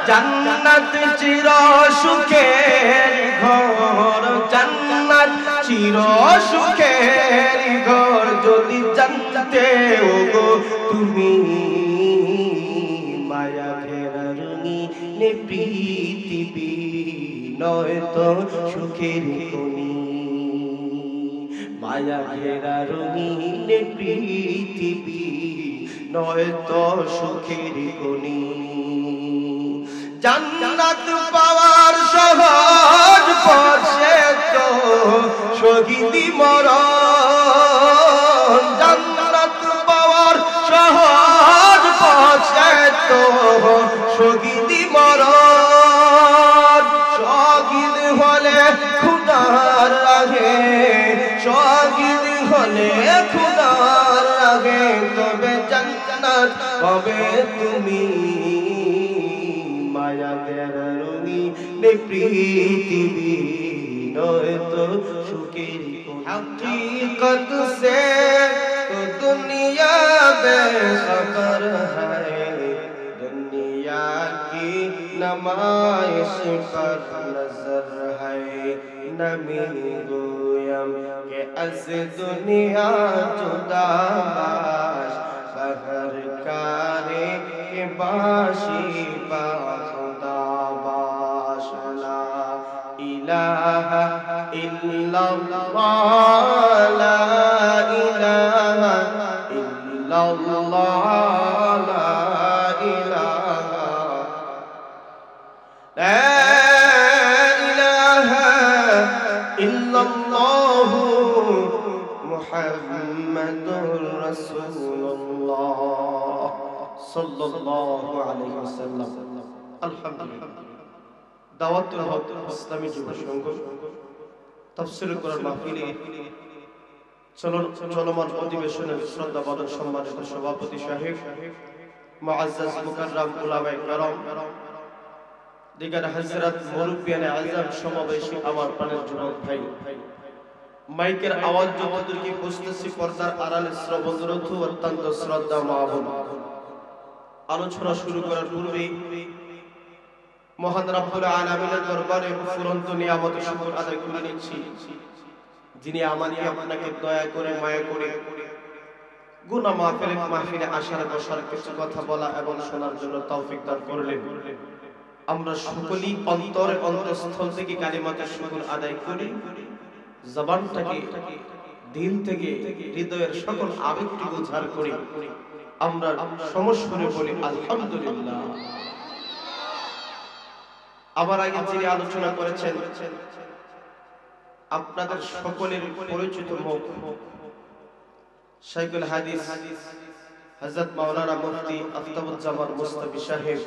জান্নাত চির সুখের ঘর, জান্নাত চির সুখের ঘর। যদি জানতে ওগো তুমি মায়া ঘেরা রঙিন পৃথিবী নয়তো সুখের খনি, মায়া ঘেরা রঙিন পৃথিবী নয়তো সুখের খনি। জান্নাত পাওয়ার সহজ পথে তো শহীদি মরণ, জান্নাত পাওয়ার সহজ পথে তো শহীদি মরণ। শহীদ হলে খুদার রাহে, শহীদ হলে খুদার রাহে, তবে জান্নাত পাবে তুমি মায়া ঘেরা রঙিন পৃথিবী নয়তো সুখের খনি। हकीकत से तो दुनिया बेखबर है, दुनिया की नमाइश पर नजर है। नमी गोयम के अज दुनिया जुदा बाश, बहर कारे के बाशी बा खुदा बाश। ला इलाहा इल्लल्लाह, ला इलाहा इल्लल्लाह, ला इलाहा इल्लल्लाह मुहम्मदुर रसूलुल्लाह सल्लल्लाहु अलैहि वसल्लम। আলহামদুলিল্লাহ, দাওয়াতুল হক ইসলামী যুব সংঘ তাফসীর কোরআন মাহফিলে চলমান অধিবেশনের শ্রদ্ধাভাজন সম্মানিত সভাপতি সাহেব, মুআজ্জাজ মুকাররম উলামায়ে কেরাম, দিগার হযরত মুরব্বিয়ানে আযম, সমাবেশী আমার প্রাণের যুবক ভাই, মাইকের আওয়াজ যতদূর কি পৌঁছতেছি, পর্দার আড়ালে শ্রবণরত অত্যন্ত শ্রদ্ধা মা বোন, আলোচনা শুরু করার পূর্বে মহান রব্বুল আলামিনের দরবারে ফুরন্ত নিয়ামত শুকর আদায় করে নিচ্ছি, যিনি আমাকে আপনাকে দয়া করে মায়া করে গুনাহ মাহফিলে আসার বসার কিছু কথা বলা এবং শোনার জন্য তৌফিক দান করলেন। আমরা সকলেই অন্তরে অন্তঃস্থল থেকে কালিমাতুশ শুকর আদায় করি, জবানটাকে দিল থেকে হৃদয়ের সকল আবেগটুকু উদ্ধার করি আমরা সমস্বরে বলি আলহামদুলিল্লাহ। আবার আগে যিনি আলোচনা করেছেন আপনাদের সকলের পরিচিত মুখ, শাইখুল হাদিস হযরত মাওলানা মুফতি আফতাবুজ্জামান মুস্তাফি সাহেব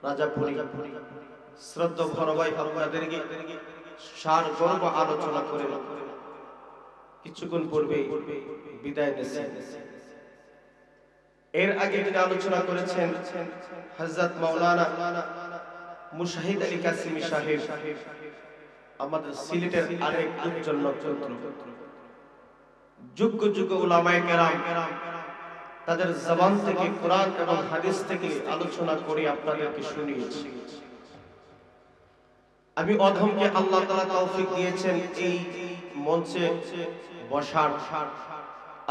রাজাপুরী, শ্রদ্ধা বড় ভাই আপনাদেরকে সার গর্ব আলোচনা করে কিছুক্ষণ পূর্বে বিদায় নিয়েছেন। এর আগে যিনি আলোচনা করেছেন হযরত মাওলানা মুশাহিদ আলী কাসিমি সাহেব, আমাদের সিলেটের আরেক উজ্জ্বল নক্ষত্র, যোগ্য যোগ্য উলামায়ে কেরাম, তাদের জবান থেকে কোরআন এবং হাদিস থেকে আলোচনা করে আপনাদেরকে শুনিয়েছি। আমি অধমকে আল্লাহ তাআলা তৌফিক দিয়েছেন এই মঞ্চে বসার,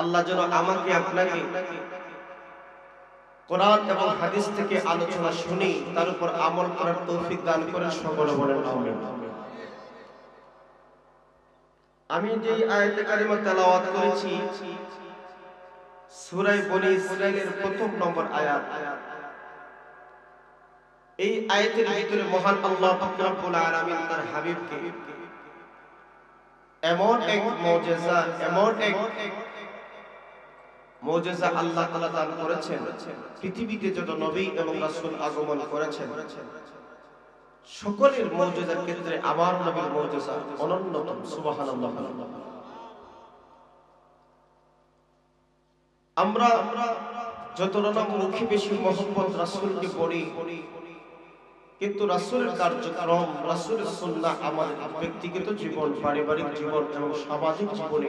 আল্লাহ যেন আমাকে আপনাকে কোরআন এবং হাদিস থেকে আলোচনা শুনি তার উপর আমল করার তৌফিক দান করেন, সকলে বলেন আমিন। আমি যে আয়াতে কারিমা তেলাওয়াত করেছি সূরা বনী ইসরাঈলের প্রথম নম্বর আয়াত, এই আয়াতের ভিতরে মহান আল্লাহ পাক রব্বুল আলামিন তার হাবিবকে এমন এক মুজিজা, এমন এক মুজিজা আল্লাহ তাআলা দান করেছেন, পৃথিবীতে যত নবী এবং রাসূল আগমন করেছেন সকলের মুজিজার ক্ষেত্রে আমার নবীর মুজিজা অনন্যতম। সুবহানাল্লাহ। আমরা যত রকম মুখে বেশি মুহাম্মদ রাসূলকে পড়ি, কিন্তু রাসূলের কার্যক্রম, রাসূলের সুন্নাহ আমার ব্যক্তিগত জীবন, পারিবারিক জীবন এবং সামাজিক জীবনে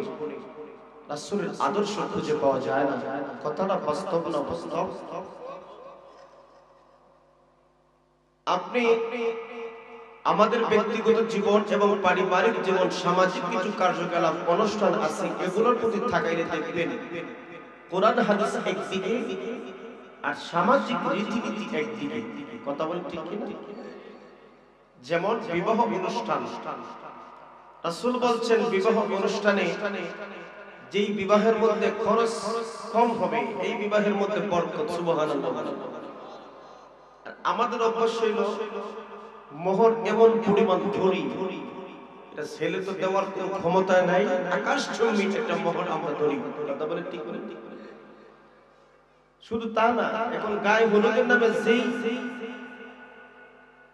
রাসূলের আদর্শ খুঁজে পাওয়া যায় না। কথাটা বাস্তব না বাস্তব? আপনি আমাদের ব্যক্তিগত জীবন এবং পারিবারিক জীবন, সামাজিক কিছু কার্যকলাপ অনুষ্ঠান আছে, এগুলোর প্রতি তাকাইলে দেখবেন কোরআন হাদিস একদিকে আর সামাজিক রীতিনীতি একদিকে। কথা বলেন ঠিক কিনা? যেমন বিবাহ অনুষ্ঠান, রাসূল বলছেন বিবাহ অনুষ্ঠানে যেই বিবাহের মধ্যে খরচ কম হবে এই বিবাহের মধ্যে বরকত। সুবহানাল্লাহ। আমাদের অভ্যাস হইল মোহর এমন পরিমাণ ধরি, এটা ছেলে তো দেওয়ার কোনো ক্ষমতা নাই, আকাশ চুম্বি একটা মোহর আমরা ধরি। কথা বলে ঠিক করে। শুধু তা না, এখন গায়ে হলুদের নামে যেই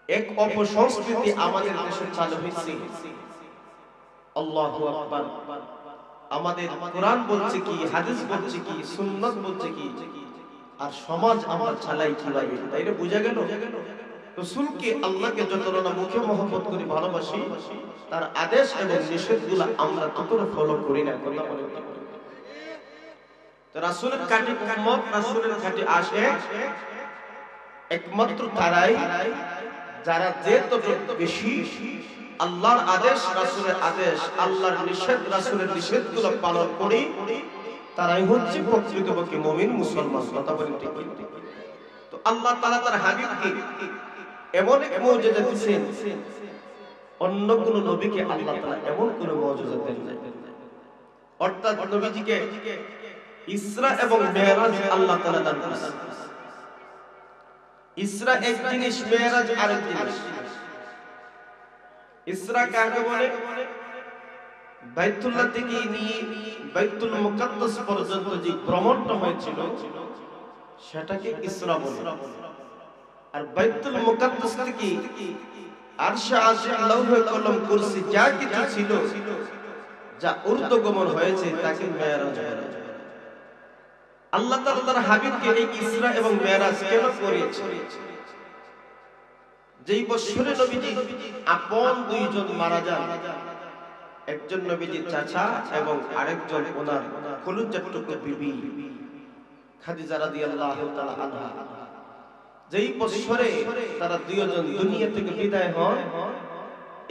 এক অপসংস্কৃতি আমাদের দেশে চালু হয়েছে, আল্লাহু আকবার। আমাদের কোরআন বলছে কি, হাদিস বলছে কি, সুন্নাত বলছে কি, আর সমাজ আমরা চালাই কিভাবে, তাই এটা বুঝা গেল। রাসূলকে, আল্লাহকে যতটা না মুখে মহব্বত করি, ভালোবাসি, তার আদেশ এবং নিষেধগুলো আমরা ততটা ফলো করি না। কথা বলে তো রাসূলের কাটি উম্মত, রাসূলের কাটি আশিক একমাত্র তারাই যারা যে তত বেশি আল্লাহর আদেশ, রাসূলের আদেশ, আল্লাহর নিষেধ, রাসূলের নিষেধগুলো পালন করি, তারাই হচ্ছে প্রকৃতপক্ষে মুমিন, মুসলমান। কথা বলেন ঠিক কি? তো আল্লাহ তাআলা তার হাবিবকে এমন এক মুজিজা দিয়েছেন, অন্য কোন নবীকে আল্লাহ তাআলা এমন কোন মুজিজা দেন নাই। অর্থাৎ নবীজিকে ইসরা এবং মেরাজ আল্লাহ তাআলা দান করেছেন। ইসরা এক জিনিস, মেরাজ আরেক জিনিস। ইসরা কাকে বলে? বাইতুল্লাহ থেকে নিয়ে বাইতুল মুকাদ্দাস পর্যন্ত যে ভ্রমণটা হয়েছিল সেটাকে ইসরা বলে। আর বাইতুল মুকাদ্দাস থেকে আরশে আজিম, লৌহে কলম, কুরসি যা কিছু ছিল, যা ঊর্ধ্বগমন হয়েছে, তাকে মেরাজ বলে। আল্লাহ তাআলা তার হাবিবকে এই ইসরা এবং মেরাজ কেন করিয়েছেন? যেই বছরে নবীজি আপন দুইজন মারা যান, একজন নবীজির চাচা এবং আরেকজন ওনার কলিজার টুকরো বিবি খাদিজা রাদিয়াল্লাহু তাআলা আনহা, যেই বছরে তারা দুইজন দুনিয়া থেকে বিদায় হন,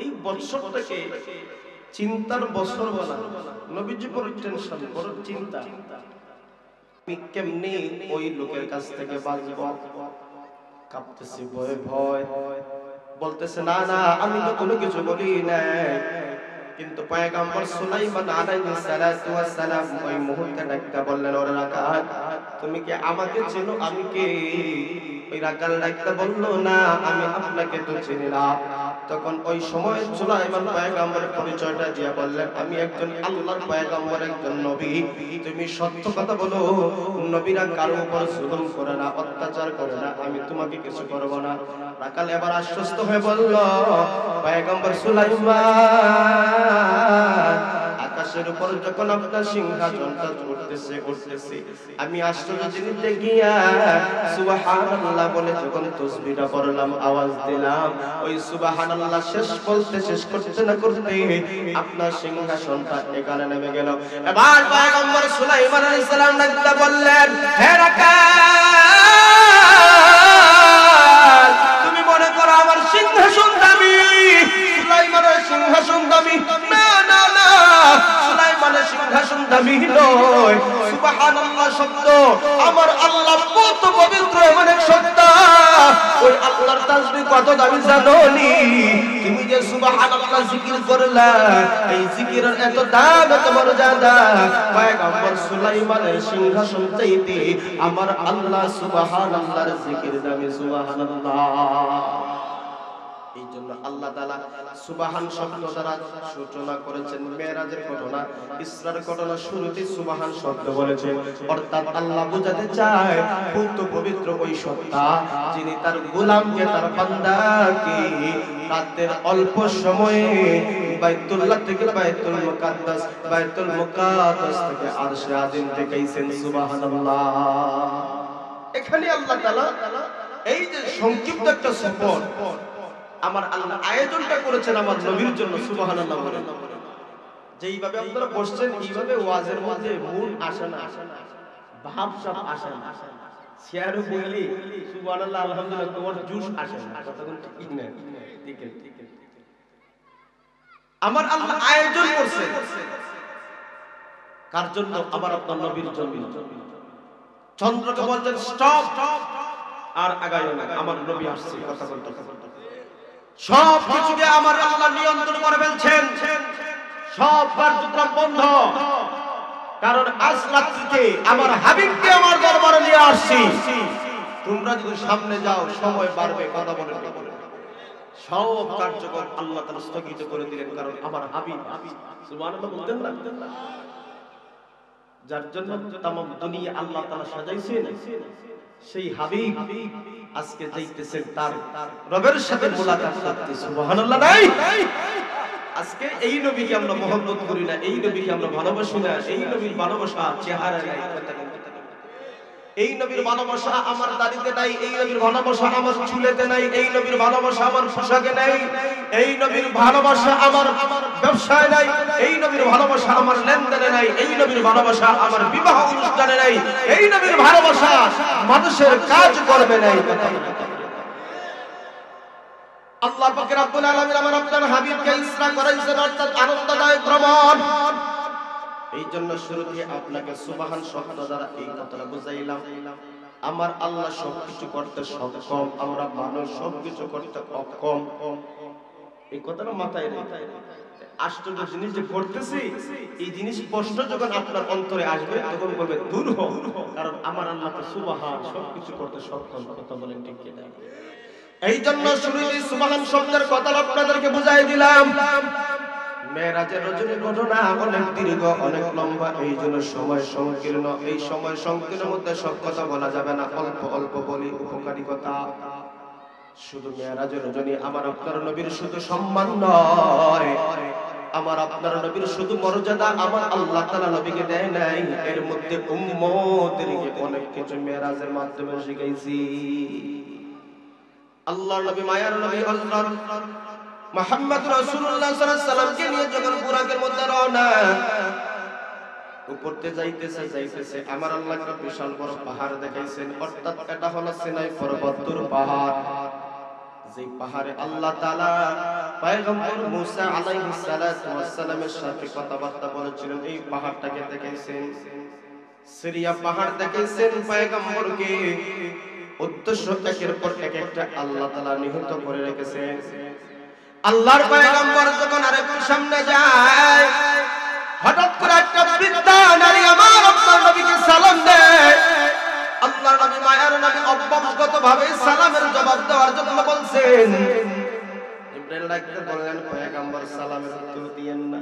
এই বছরটাকে চিন্তার বছর বলা। নবীজি বড় টেনশন, বড় চিন্তা, আমি কেমনে ওই লোকের কাছ থেকে বাঁচব। কাঁপতেছে ভয় ভয়, বলতেছে না না, আমি তো কোনো কিছু বলি নাই। কিন্তু পয়গম্বর সুলাইমান আলাইহিস সালাতু ওয়াস সালাম ওই মুহূর্তে ডাকতে বললেন, ওরে রাকাত, তুমি কি আমাকে চেনো? আমি কে? ওই রাকাত ডাকতে বলল, না, আমি আপনাকে তো চিনি না। তখন ওই সময় সুলাইমান পয়গম্বরের পরিচয়টা দিয়ে বললেন, আমি একজন আল্লাহর পয়গম্বর, একজন নবী। তুমি সত্য কথা বলো, নবীরা কারো উপর জুলুম করে না, অত্যাচার করে না, আমি তোমাকে কিছু করব না। রাকাত এবার আশ্বস্ত হয়ে বলল, পয়গম্বর সুলাইমান, আকাশের উপর যখন আপনার সিংহাসনটা উঠতেছে, আমি আশ্চর্য জিনিস দেখিয়া সুবহানাল্লাহ বলে যখন তাসবিহটা পড়লাম, আওয়াজ দিলাম, ওই সুবহানাল্লাহ শেষ করতে না করতে আপনার সিংহাসনটা এখানে নেমে গেল। এবার পয়গম্বর সুলাইমান আলাইহিস সালাম ডাকতে বললেন, হে রাকাত, তুমি মনে করো আমার সিংহাসন দামি, সুলাইমানের সিংহাসন দামি? না না না, সুলাইমানের সিংহাসন দামি নয়। সুবহানাল্লাহ শব্দ আমার আল্লাহ কত পবিত্র, এমন এক সত্তা, ওই আল্লাহর তাসবিহ কত দামি জানোনি? তুমি যে সুবহানাল্লাহ জিকির করলা, এই জিকিরের এত দাম, এত মর্যাদা, পয়গম্বর সুলাইমানের সিংহাসন চাইতে আমার আল্লাহ সুবহানাল্লাহর জিকির দামি। সুবহানাল্লাহ। এই জন্য আল্লাহ তাআলা সুবহান শব্দ দ্বারা সূচনা করেছেন মেরাজের ঘটনা, ইসরার ঘটনা শুরুতে সুবহান শব্দ বলেছেন। অর্থাৎ আল্লাহ বোঝাতে চায় পূর্ণ পবিত্র ওই সত্তা, যিনি তার গোলামকে, তার বান্দাকে রাতের অল্প সময়ে বাইতুল্লাহ থেকে বাইতুল মুকাদ্দাস থেকে আরশে আজিম দেখাইছেন। সুবহানাল্লাহ। এখানে আল্লাহ তাআলা এই যে সংক্ষিপ্ত একটা সফর আমার আল্লাহ আয়োজনটা করেছেন আমার নবীর জন্য। সুবহানাল্লাহ বলেন। যেইভাবে আপনারা বসছেন, এইভাবে ওয়াজের মধ্যে মূল আসে না, ভাব সব আসে না। চেয়ারে বইলি সুবহানাল্লাহ আলহামদুলিল্লাহ তোমার জুস আসে না, কথা বলতে ঠিক না? ঠিক ঠিক। আমার আল্লাহ আয়োজন করছে কার জন্য? আমার আপনার নবীর জন্য। চন্দ্রকে বলছেন স্টপ, আর আগাইও না, আমার নবী আসছে, কথা বলতে। সব কিছুকে আমার আল্লাহ নিয়ন্ত্রণ করে ফেলছেন, সব কার্যক্রম বন্ধ, কারণ আজ রাত্রিতে আমার হাবিবকে আমার দরবারে নিয়ে আসছি। তোমরা যদি সামনে যাও সময় বাড়বে, কথা বলে সব কার্যক্রম আল্লাহ তাআলা স্থগিত করে দিলেন, কারণ আমার হাবিব। সুবহানাল্লাহ বলতেন না? যার জন্য तमाम দুনিয়া আল্লাহ তাআলা সাজাইছেন, সেই হাবিব আজকে যাইতেছেন তার রবের সাথে মুলাকাত করতে। সুবহানাল্লাহ নাই? আজকে এই নবীকে আমরা মহব্বত করি না, এই নবীকে আমরা ভালোবাসি না, এই নবীর ভালোবাসা চেহারা নাই, এই নবীর ভালোবাসা আমার দাড়িতে নাই, এই নবীর ভালোবাসা আমার চুলেতে নাই, এই নবীর ভালোবাসা আমার পোশাকে নাই, এই নবীর ভালোবাসা আমার ব্যবসায় নাই, এই নবীর ভালোবাসা আমার লেনদেনে নাই, এই নবীর ভালোবাসা আমার বিবাহ অনুষ্ঠানে নাই, এই নবীর ভালোবাসা মানুষের কাজ করবে নাই। আল্লাহ পাক রব্বুল আলামিন আমার আপনার হাবিবকে ইসরা করাইছেন, অর্থাৎ আনন্দদায়ক ভ্রমণ। এই জন্য শুরুতে আপনাকে সুবহান শব্দ দ্বারা এই কথাটা বুঝাইলাম, আমার আল্লাহ সবকিছু করতে সক্ষম, আমরা মানুষ সবকিছু করতে অক্ষম। এই কথাটা মাথায় রেখে আশ্চর্য জিনিস যে করতেছি, এই জিনিস স্পষ্ট যখন আপনার অন্তরে আসবে তখন বলবে দূর হও, কারণ আমার আল্লাহ তো সুবহান সবকিছু করতে সক্ষম। কথা বলেন ঠিক কি না? এই জন্য শুরুতে সুবহান শব্দের কথা আপনাদেরকে বুঝাই দিলাম। মেরাজের রজনীর ঘটনা অনেক দীর্ঘ, অনেক লম্বা, এই জন্য সময় সংকীর্ণ। এই সময় সংকীর্ণের মধ্যে সব কথা বলা যাবে না, অল্প অল্প বলি উপকারী কথা। শুধু মেরাজের রজনী আমার আপনার নবীর শুধু সম্মান নয়, আমার আপনার নবীর শুধু মর্যাদা আমার আল্লাহ তাআলা নবীকে দেয় নাই, এর মধ্যে উম্মতদেরকে অনেক কিছু মেরাজের মাধ্যমে শিখাইছি। আল্লাহর নবী মায়ার নবী হযরত মুহাম্মদ রাসূলুল্লাহ সাল্লাল্লাহু আলাইহি সাল্লামকে নিয়ে যখন বুরাকের মধ্যে রওনা উপরতে যাইতেছে আমার আল্লাহ একটা বিশাল বড় পাহাড় দেখাইছেন, অর্থাৎ এটা হলো সিনাই পর্বতের পাহাড়। যেই পাহাড়ে আল্লাহ তাআলা পয়গম্বর মুসা আলাইহিস সালাতু ওয়াস সালামের সাথে কথাবার্তা বলেছিলেন, এই পাহাড়টাকে দেখাইছেন। সিরিয়া পাহাড় দেখাইছেন পয়গম্বরকে, উদ্দেশ্য একের পর এক একটা আল্লাহ তাআলা নিহিত করে রেখেছেন। আল্লাহর পয়গম্বর যখন আরেকটু সামনে যায়, হঠাৎ করে একটা বৃদ্ধা নারী আমার আপনার নবীকে সালাম দেয়। আল্লাহর নবী মায়ার নবী অভ্যাসগতভাবে সালামের জবাব দেওয়ার জন্য বলছেন, জিবরাইল ডাকতে বললেন পয়গম্বর সালামের উত্তর দিয়েন না।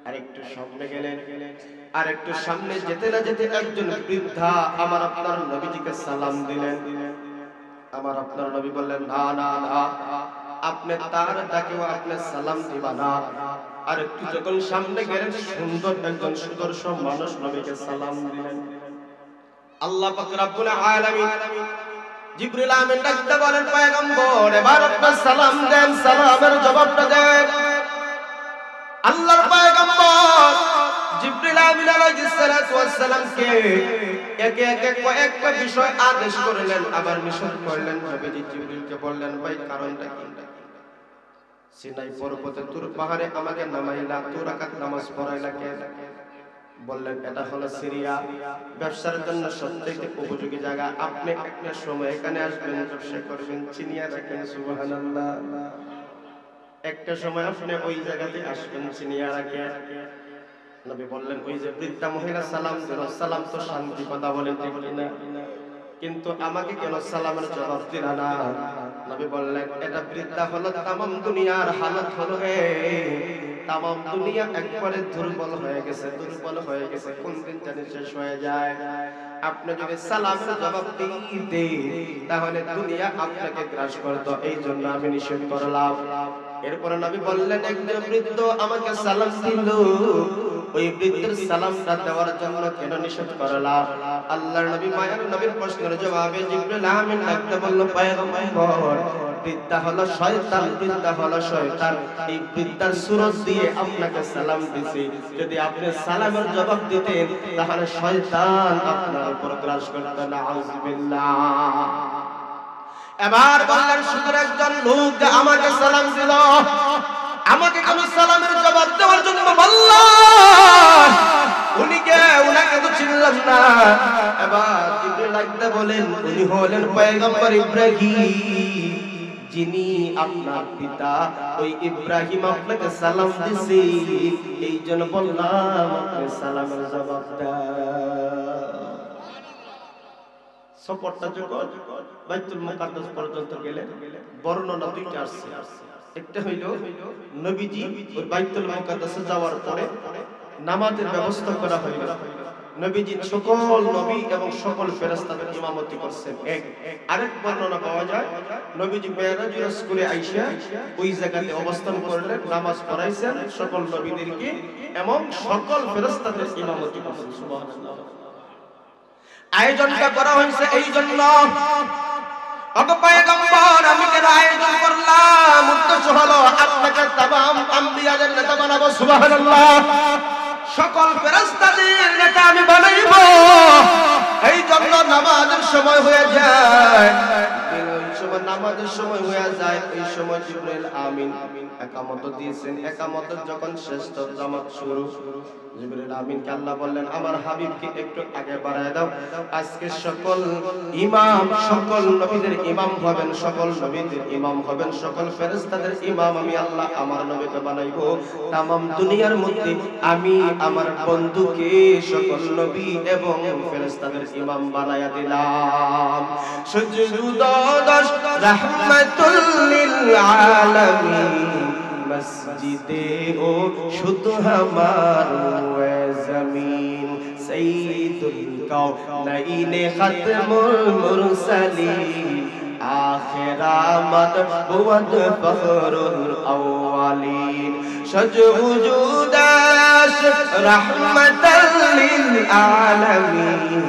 আরেকটু সামনে গেলেন, আরেকটু সামনে যেতে না যেতে একজন বৃদ্ধা আমার আপনার নবীজিকে সালাম দিলেন। আমার আপনার নবী বললেন না না না, আপনি তার ডাকেও আপনি সালাম দিবা না। আর একটু যখন সামনে গেলেন সুন্দর একজন সুদর্শন মানুষ নবীকে সালাম দিলেন। আল্লাহ পাক রব্বুল আলামিন জিবরিল আমিন ডাকতে বলেন পয়গম্বর এবার আপনি সালাম দেন, সালামের জবাবটা দেন। আল্লাহর পয়গম্বর জিবরিল আমিন আলাইহিস সালাতু ওয়াস সালামকে একে একে কয়েকটা বিষয় আদেশ করলেন, আবার নিষেধ করলেন। নবীজি জিবরিলকে বললেন ভাই কারণটা কি? সিনাই পর্বতে তুর পাহাড়ে আমাকে নামাইলা, 2 রাকাত নামাজ পড়াইলা কেন? বললেন এটা হলো সিরিয়া, ব্যবসার জন্য সবথেকে উপযোগী জায়গা। আপনি একটা সময় এখানে আসবেন, ব্যবসা করবেন, চিনিয়া রাখেন। সুবহানাল্লাহ। একটা সময় আপনি ওই জায়গাতে আসবেন, চিনিয়া রাখেন। নবী বললেন ওই যে বৃদ্ধা মহিলা সালাম দিল, সালাম তো শান্তি কথা বলেন ঠিক না, কিন্তু আমাকে কেন সালামের জবাব দিল না? নবী বললেন এটা বৃদ্ধা হলো তামাম দুনিয়ার হালত হলো তামাম দুনিয়া একবারে দুর্বল হয়ে গেছে, দুর্বল হয়ে গেছে, কোন দিন জানি শেষ হয়ে যায়। আপনি যদি সালামের জবাব দিতে তাহলে দুনিয়া আপনাকে গ্রাস করত, এই জন্য আমি নিষেধ করলাম। এরপর নবী বললেন একজন বৃদ্ধ আমাকে সালাম দিল, ওই বৃদ্ধের সালামটা দেওয়ার জন্য কেন নিষেধ করলাম? আল্লাহর নবী মায়ার নবীর প্রশ্নের জবাবে জিবরিল আমিন ডাকতে বলল পয়গম্বর বিদ্যা হলো শয়তান, বিদ্যা হলো শয়তান। এই বিদ্যার সুরত দিয়ে আপনাকে সালাম দিছি, যদি আপনি সালামের জবাব দিতেন তাহলে শয়তান আপনার উপর গ্রাস করত না। আউযুবিল্লাহ। এবার বললেন শুধু একজন লোক যে আমাকে সালাম দিল, আমাকে কোন সালামের জবাব দেওয়ার জন্য বললেন, উনাকে তো চিনলাম না। এবার জিবরিল লাগতে বলেন উনি হলেন পয়গম্বর ইব্রাহিম, যিনি আপনার পিতা। ওই ইব্রাহিম আপনাকে সালাম দিছে, এই জন্য বললাম আপনি সালামের জবাব দেন। সফরটা যখন বাইতুল মুকাদ্দাস পর্যন্ত গেলে বর্ণনা দুইটা আসছে। একটা হইল নবীজি ওই বাইতুল মুকাদ্দাসে যাওয়ার পরে নামাজের ব্যবস্থা করা হইল। নবীজি সকল নবী এবং সকল ফেরেশতাদের ইমামতি করছেন। আরেক বর্ণনা পাওয়া যায় নবীজি মেরাজ করে আইসা ওই জায়গাতে অবস্থান করলেন, নামাজ পড়াইছেন সকল নবীদেরকে এবং সকল ফেরেশতাদের ইমামতি করছেন। সুবহানাল্লাহ। আয়োজনটা করা হয়েছে এই জন্য, ওগো পয়গম্বর আমি কেন আয়োজন করলাম, উদ্দেশ্য হলো আপনাকে তামাম আম্বিয়াদের নেতা বানাবো। সুবহানাল্লাহ। সকল ফেরেশতাদের নেতা আমি বানাইব। এই জন্য নামাজের সময় হয়ে যায়, নামাজের সময় হয়ে যায়, এই সময় জিবরাইল আমিন একামত দিয়েছেন। একামত যখন শেষ তো জামাত শুরু। জিবরাইল আমিনকে আল্লাহ বললেন আমার হাবিবকে একটু আগে বাড়ায় দাও। আজকে সকল ইমাম, সকল নবীদের ইমাম হবেন, সকল নবীদের ইমাম হবেন, সকল ফেরেশতাদের ইমাম আমি আল্লাহ আমার নবীকে বানাইবো। তামাম দুনিয়ার মধ্যে আমি আমার বন্ধুকে সকল নবী এবং ফেরেশতাদের ইমাম বানায়া দিলাম। সুজুদ রাহমাতুল লিল আলামিন মসজিদে ও শুদ হামারো জমিন সৈয়দুল কাওনাইনে খাতমুল মুরসালিন আখিরামত বুদ ফখরুল আউয়ালিন সুজুদাস রাহমাতাল লিল আলামিন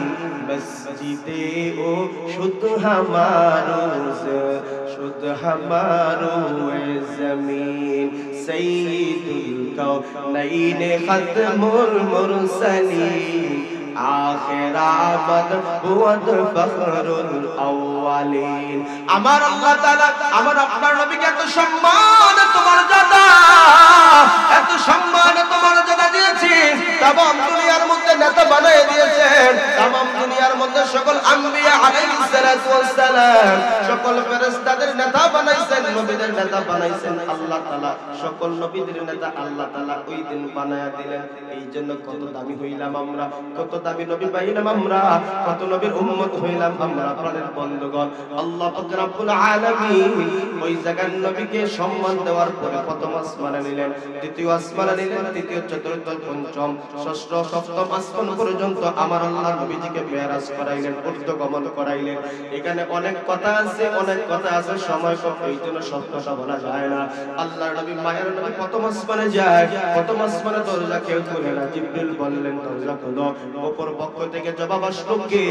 মসজিদে ও শুদ হামারো জমিন সৈয়দুল কাওনাইনে খাতমুল মুরসালিন আখিরামত বুদ ফখরুল আউয়ালিন। আমার আল্লাহ তাআলা আমার আপনার নবীকে এত সম্মান, তোমার দাদা এত সম্মান, তোমার দাদা দিয়েছি, তামাম দুনিয়ার মধ্যে নেতা বানিয়ে দিয়েছেন। তামাম দুনিয়ার মধ্যে সকল আম্বিয়া আলাইহিস সালাতু ওয়াস সালাম, সকল ফেরেশতাদের নেতা বানাইছেন, নবীদের নেতা বানাইছেন আল্লাহ তাআলা। সকল নবীদের নেতা আল্লাহ তাআলা ওই দিন বানায়া দিলেন। এই জন্য কত দামি হইলাম আমরা, কত দামি নবী পাইলাম আমরা, কত নবীর উম্মত হইলাম আমরা। প্রাণের বন্ধুগণ, আল্লাহ পাক রব্বুল আলামিন ওই জায়গার নবীকে সম্মান দেওয়ার পরে প্রথম আসমানে নিলেন, দ্বিতীয় আসমানে নিলেন, তৃতীয়, চতুর্থ, পঞ্চম, ষষ্ঠ, সপ্তম আসমান পর্যন্ত আমার আল্লাহ নবীজিকে মেরাজ করাইলেন, ঊর্ধ্বগমন করাইলেন। এখানে অনেক কথা আছে, অনেক কথা আছে, সময় কম, এই জন্য সব কথা বলা যায় না। আল্লাহর নবী মায়ের নবী প্রথম আসমানে যায়, প্রথম আসমানে দরজা কেউ খুলে না। জিবরিল বললেন দরজা খোলো। উপর পক্ষ থেকে জবাব আসলো কে?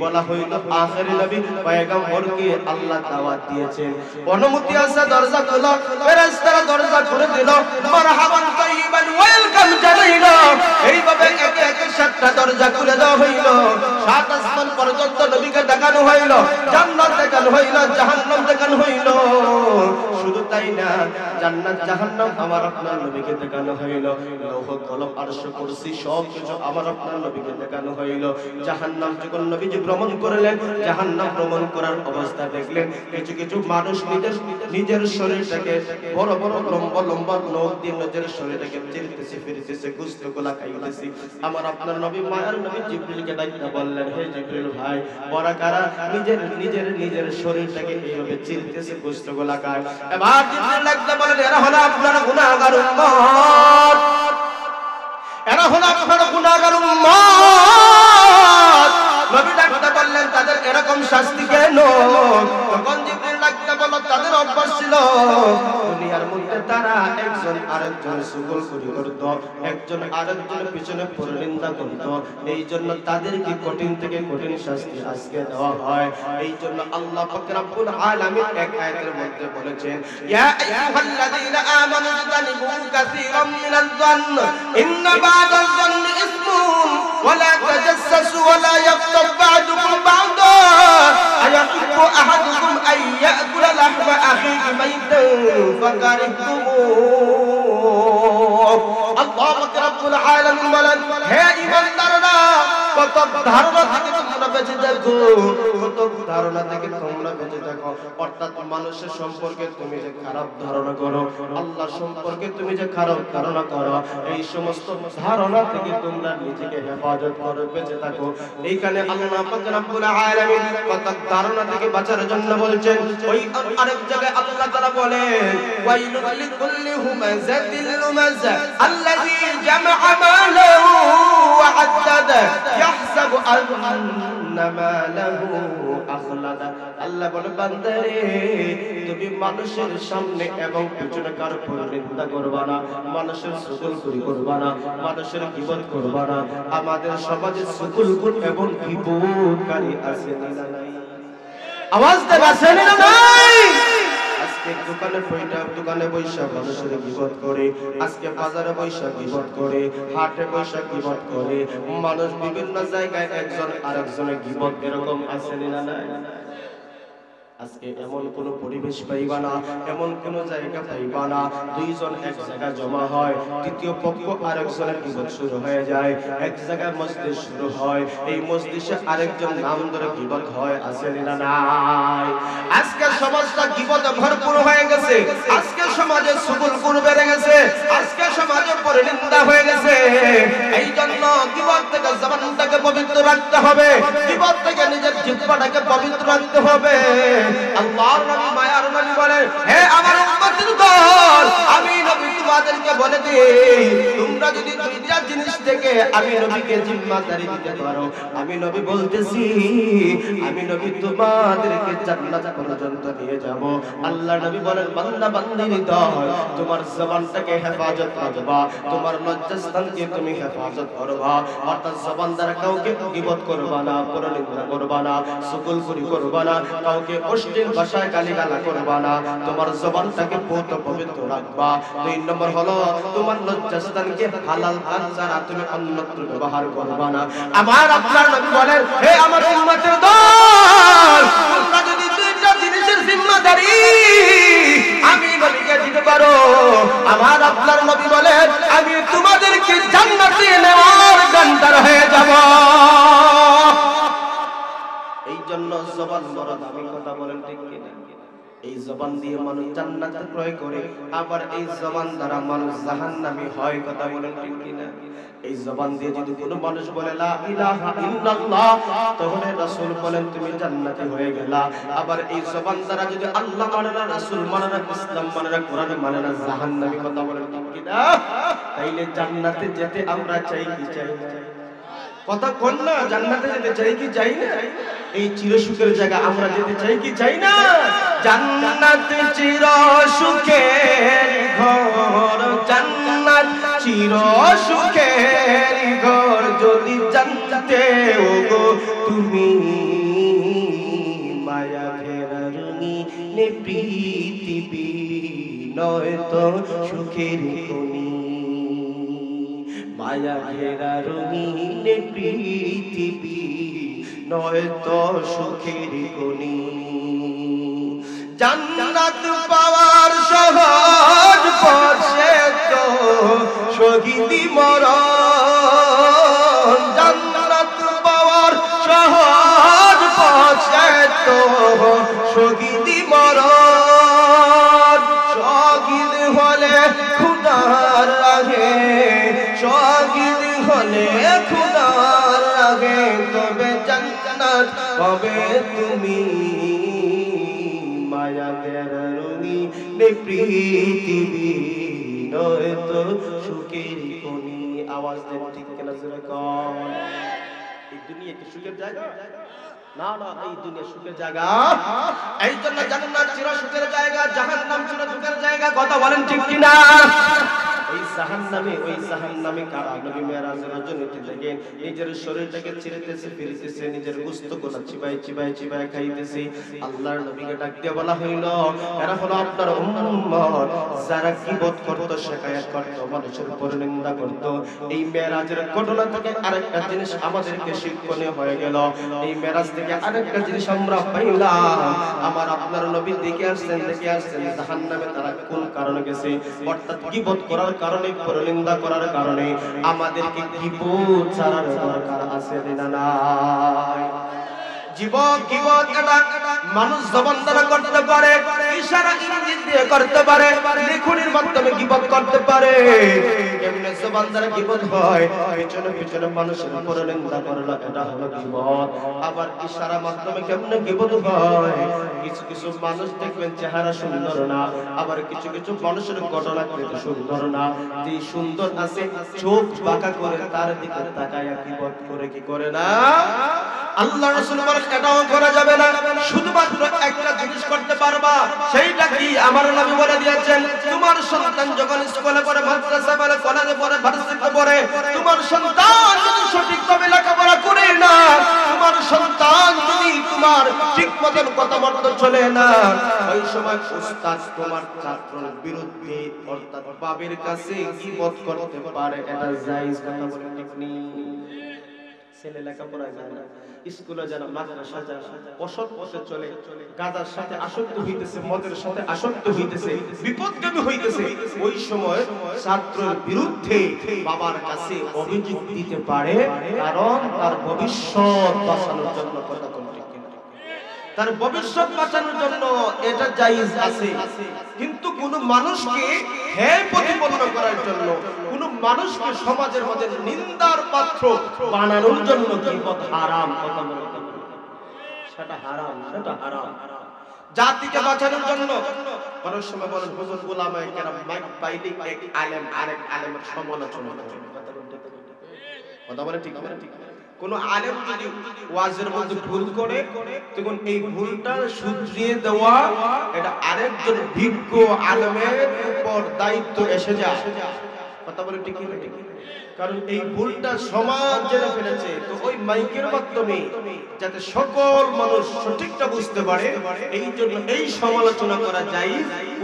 বলা হইল আখিরি নবী পয়গম্বরকে আল্লাহ দাওয়াত দিয়েছেন, অনুমতি আছে, দরজা খোলো। ফেরেশতারা দরজা খুলে দিল, মারহাবান তাইয়িবান ওয়েলকাম জানাইল। এইভাবে একে একে সাতটা দরজা খুলে দেওয়া হইল। সাত আসমান পর্যন্ত নবীকে দেখানো হইল, জান্নাত দেখানো হইল, জাহান্নাম দেখানো হইল। শুধু তাই না, জান্নাত জাহান্নাম আমার আপনার নবীকে দেখানো হইল। লৌহ কলম আরশ কুরসি সব কিছু আমার আপনার নবীকে দেখানো হইল। জাহান্নাম যখন নবীজি ভ্রমণ করলেন, জাহান্নাম ভ্রমণ করার অবস্থা দেখলেন। কিছু কিছু মানুষ নিজের শরীরটাকে বড় বড় লম্বা লম্বা নখ দিয়ে নিজের শরীরটাকে চিরতেছে, ফিরতেছে, গুস্তগুলা খাইতেছে। আমার আপনার নবী মায়ার নবী জিবরিলকে ডাইকা বললেন, হে জিবরিল ভাই, ওরা কারা নিজের শরীরটাকে এইভাবে চিরতেছে, গুস্তগুলা খায়? এবার জিবরিল ডাইকা বলেন, এরা হলো আপনার গুনাহগার উম্মত, এরা হলো আপনার গুনাহগার উম্মত। নবী ডাকতে বললেন তাদের এরকম শাস্তি কেন? তখন জিবরিল ডাকতে বলল তাদের অভ্যাস ছিল দুনিয়া দুনিয়ার মধ্যে তারা একজন আরেকজনের চুগলখড়ি করত, একজন আরেকজনের পিছনে পরনিন্দা করত। এই জন্য তাদেরকে কঠিন থেকে কঠিন শাস্তি আজকে দেওয়া হয়। এই জন্য আল্লাহ পাক রব্বুল আলামিন এক আয়াতের মধ্যে বলেছেন, ইয়া আইয়ুহাল্লাযীনা আমানু ইজতানিবু কাসীরাম মিনাজ যন্ন ইন্না বা'দাজ যন্নি ইসমুন ওয়া লা তাজাসসু ওয়া লা ইয়াগতাব বা'দুকুম বা'দা আয়াহিব্বু আহাদুকুম আন ইয়াকুলা লাহমা আখিহি মাইতান ফাকারিহতুমুহ। আল্লাহ পাক রব্বুল আলামিন বলেন, হে ঈমানদাররা, কত ধারণা থেকে তোমরা বেঁচে থাকো, কত ধারণা থেকে তোমরা বেঁচে থাকো। অর্থাৎ মানুষের সম্পর্কে তুমি যে খারাপ ধারণা করো, আল্লাহ সম্পর্কে তুমি যে খারাপ ধারণা করো, এই সমস্ত ধারণা থেকে তোমরা নিজেকে হেফাজত করে বেঁচে থাকো। এইখানে আল্লাহ পাক রব্বুল আলামিন কত ধারণা থেকে বাঁচার জন্য বলছেন। ওই আরেক জায়গায় আল্লাহ তাআলা বলেন, ওয়াইলুল লিকুল্লি হুমাযাতিল লুমাযা আল্লাযী জামা'a মালাহু ওয়া আদ্দাদা ইয়াহসাবু আন্না মালাহু আখলাদা। আল্লাহ বলে, বান্দারে, তুমি মানুষের সামনে এবং পিছনে কারো পরনিন্দা করবা না, মানুষের চুগলখড়ি করবা না, মানুষের গীবত করবা না। আমাদের সমাজে চুগলখড় এবং গীবতকারী আছে না নাই? আওয়াজ দেব আছে না নাই? আজকে দোকানে বৈশা মানুষের গীবত করে, আজকে বাজারে বৈশা গীবত করে, হাটে বৈশা গীবত করে, মানুষ বিভিন্ন জায়গায় একজন আরেকজনের গীবত এরকম আছে না নাই? আজকে এমন কোন পরিবেশ পাইবা না, এমন কোন জায়গা পাইবা না, দুইজন এক জায়গায় জমা হয়, তৃতীয় পক্ষ আরেকজনের গীবত শুরু হয়ে যায়। এক জায়গায় মজলিস শুরু হয়, এই মজলিসে আরেকজন নাম ধরে গীবত হয়, আছে না নাই? আজকে সমাজটা গীবতে ভরপুর হয়ে গেছে, আজকে সমাজে চুগলখড় বেড়ে গেছে, আজকে সমাজে পরনিন্দা হয়ে গেছে। এই জন্য গীবত থেকে জবানটাকে পবিত্র রাখতে হবে, গীবত থেকে নিজের জিহ্বাটাকে পবিত্র রাখতে হবে। আল্লাহর নবী মায়ার নবী বলেন, হে আমার উম্মতের দল, আমি নবী তোমাদেরকে বলে দিই, তোমরা যদি দুইটা জিনিস থেকে আমি নবীকে জিম্মাদারি দিতে পারো, আমি নবী বলতেছি, আমি নবী তোমাদেরকে জান্নাত পর্যন্ত নিয়ে যাব। আল্লাহ নবী বলেন, বান্দা বান্দির দল, তোমার জবানটাকে হেফাজত করবা, তোমার লজ্জাস্থানকে তুমি হেফাজত করবা। অর্থাৎ জবান দ্বারা কাউকে গীবত করবা না, পরনিন্দা করবা না, চুগলখড়ি করবা না, কাউকে অশ্লীল ভাষায় গালিগালা করবা না, তোমার জবানটাকে পবিত্র রাখবা। 2 নম্বর হলো তোমার লজ্জাস্থানকে হালাল কাজ ছাড়া তুমি অন্যত্র ব্যবহার করবা না। আমার আপনার নবী বলেন, হে আমার উম্মতের দল, তোমরা যদি দুইটা জিনিসের জিম্মাদারি আমি নবীকে দিতে পারো, আমার আপনার নবী বলেন, আমি তোমাদেরকে জান্নাতে নেওয়ার গান্ডার হয়ে যাব। এই জন্য জবান বড় দামি, কথা বলেন ঠিক কিনা? এই জবান দিয়ে মানুষ জান্নাতে ক্রয় করে, আবার এই জবান দ্বারা মানুষ জাহান্নামী হয়, কথা বলেন ঠিক কিনা? এই জবান দিয়ে যদি কোনো মানুষ বলে লা ইলাহা ইল্লাল্লাহ, তাহলে রাসূল বলেন তুমি জান্নাতি হয়ে গেলা। আবার এই জবান দ্বারা যদি আল্লাহ মানে না, রাসূল মানে না, ইসলাম মানে না, কোরআন মানে না, জাহান্নামী, কথা বলেন ঠিক কিনা? তাইলে জান্নাতে যেতে আমরা চাই কি চাই না? কথা কোন না, জান্নাতে যেতে চাই কি চাই না? এই চিরসুখের জায়গা আমরা যেতে চাই কি চাই না? জান্নাত চিরসুখের ঘর, জান্নাত চিরসুখের ঘর, যদি জানতে ওগো তুমি মায়া ঘেরা রঙিনে পৃথিবী নয়তো সুখের খনি, মায়া ঘেরা রঙিনে পৃথিবী নয়তো সুখের খনি। জান্নাত পাওয়ার সহজ পথে তো শহীদি মরণ, জান্নাত পাওয়ার সহজ পথে তো শহীদি মরণ। শহীদ হলে খুদার রাহে, শহীদ হলে খুদার রাহে, তবে জান্নাত পাবে তুমি মায়া ঘেরা রঙিনে পৃথিবী নয়তো সুখের খনি। আওয়াজ দেন ঠিক কিনা জোরে কোন? এই দুনিয়া কি সুখের জায়গা? না না, এই দুনিয়া সুখের জায়গা। এই জন্য জান্নাত চির সুখের জায়গা, জাহান্নাম চির দুঃখের জায়গা। কথা বলেন ঠিক কিনা? ওই জাহান্নামে কারা? নবী মেরাজের রজনীতে দেখেন নিজের শরীরটাকে ছিঁড়তেছে, ফিরতেছে, নিজের গোশতগুলো চিবায় খাইতেছে। আল্লাহর নবীকে ডাক দিয়ে বলা হইল, এরা হলো আপনার উম্মত, যারা গীবত করত, শিকায়াত করত, মানুষের উপর নিন্দা করত। এই মেরাজের ঘটনা থেকে আরেকটা জিনিস আমাদেরকে শিক্ষণীয় হয়ে গেল। এই মেরাজ থেকে আরেকটা জিনিস আমরা পাইলাম, আমার আপনার নবী দেখে আসছেন জাহান্নামে তারা কোন কারণে গেছে, অর্থাৎ গীবত করার কারণে, পরনিন্দা করার কারণে। আমাদেরকে গীবত ছাড়ার দরকার আছে না নাই? গীবত এটা মানুষ জবান দ্বারা করতে পারে, ইশারা ইঙ্গিত দিয়ে করতে পারে, লেখনির মাধ্যমে গীবত করতে পারে। এমনি জবান দ্বারা গীবত হয়, পিছনে মানুষের উপরে নিন্দা করলো, এটা হলো গীবত। আবার ইশারা মাধ্যমে কেমনে গীবত হয়? কিছু মানুষ দেখবেন চেহারা সুন্দর না, আবার কিছু মানুষের ঘটনা কিন্তু সুন্দর না। যে সুন্দর আছে চোখ বাঁকা করে তার দিকে তাকায়া গীবত করে, কি করে না? আল্লাহ রাসূল বলেন এটাও করা যাবে না। শুধুমাত্র একটা জিনিস করতে পারবা, সেইটা কি? আমার নবী বলে দিয়েছেন, তোমার সন্তান যখন স্কুলে পড়ে, মাদ্রাসা পড়ে, কলেজে পড়ে, ভার্সিটিতে পড়ে, তোমার সন্তান যদি সঠিকভাবে লেখাপড়া করে না, তোমার সন্তান যদি তোমার ঠিক মতন কথা মতো চলে না, ওই সময় উস্তাদ তোমার ছাত্রের বিরুদ্ধে অর্থাৎ বাবার কাছে গীবত করতে পারে। এটা জায়েজ। কথা বলে ঠিক নেই? ছেলে লেখাপড়া যায় না, স্কুলে যায় না, মাদ্রাসা যায় না, অসৎ পথে চলে, গাঁজার সাথে আসক্ত হইতেছে, মদের সাথে আসক্ত হইতেছে, বিপদগামী হইতেছে, ওই সময় ছাত্রের বিরুদ্ধে বাবার কাছে অভিযোগ দিতে পারে, কারণ তার ভবিষ্যৎ বাঁচানোর জন্য। কথা বলতে তার ভবিষ্যৎ বাঁচানোর জন্য এটা জায়েজ আছে। কিন্তু কোন মানুষকে হেয় প্রতিপন্ন করার জন্য, কোন মানুষকে সমাজের মধ্যে নিন্দার পাত্র বানানোর জন্য গীবত হারাম। কথা বলতে সেটা হারাম, সেটা হারাম। জাতিকে বাঁচানোর জন্য অনেক সময় বলেন হুজুর উলামায়ে কেরাম মাইক পাইলে এক আলেম আরেক আলেমের সমালোচনা করে। কথা বলে ঠিক না? কোন আলেম যদি ওয়াজের মধ্যে ভুল করে, তখন এই ভুলটা শুধরিয়ে দেওয়া এটা আরেকজন বিজ্ঞ আলেমের উপর দায়িত্ব এসে যায়। কথা বলে ঠিক না? কারণ এই ভুলটা সমাজ জেনে ফেলেছে, তো ওই মাইকের মাধ্যমে যাতে সকল মানুষ সঠিকটা বুঝতে পারে, এই জন্য এই সমালোচনা করা যায়।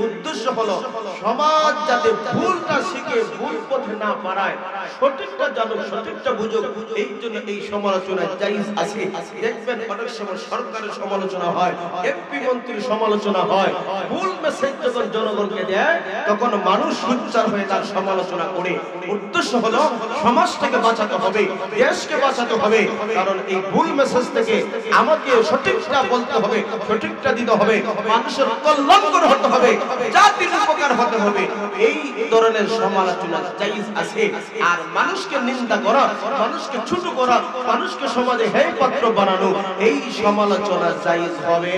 উদ্দেশ্য হলো সমাজ যাতে ভুলটা শিখে ভুল পথে না পারায়, সঠিকটা জানুক, সঠিকটা বুঝুক, এই জন্য এই সমালোচনা জায়েজ আছে। দেখবেন অনেক সময় সরকারের সমালোচনা হয়, এমপি মন্ত্রীর সমালোচনা হয়, ভুল মেসেজ যখন জনগণকে দেয় তখন মানুষ সোচ্চার হয়ে তার সমালোচনা করে। উদ্দেশ্য হলো সমাজটাকে বাঁচাতে হবে, দেশকে বাঁচাতে হবে, কারণ এই ভুল মেসেজ থেকে আমাকে সঠিকটা বলতে হবে, সঠিকটা দিতে হবে, মানুষের কল্যাণকর হতে হবে, জাতির উপকার হতে হবে। এই ধরনের সমালোচনা জায়েজ আছে। আর মানুষকে নিন্দা করা, মানুষকে ছোট করা, মানুষকে সমাজে হেয় পাত্র বানানো, এই সমালোচনা জায়েজ হবে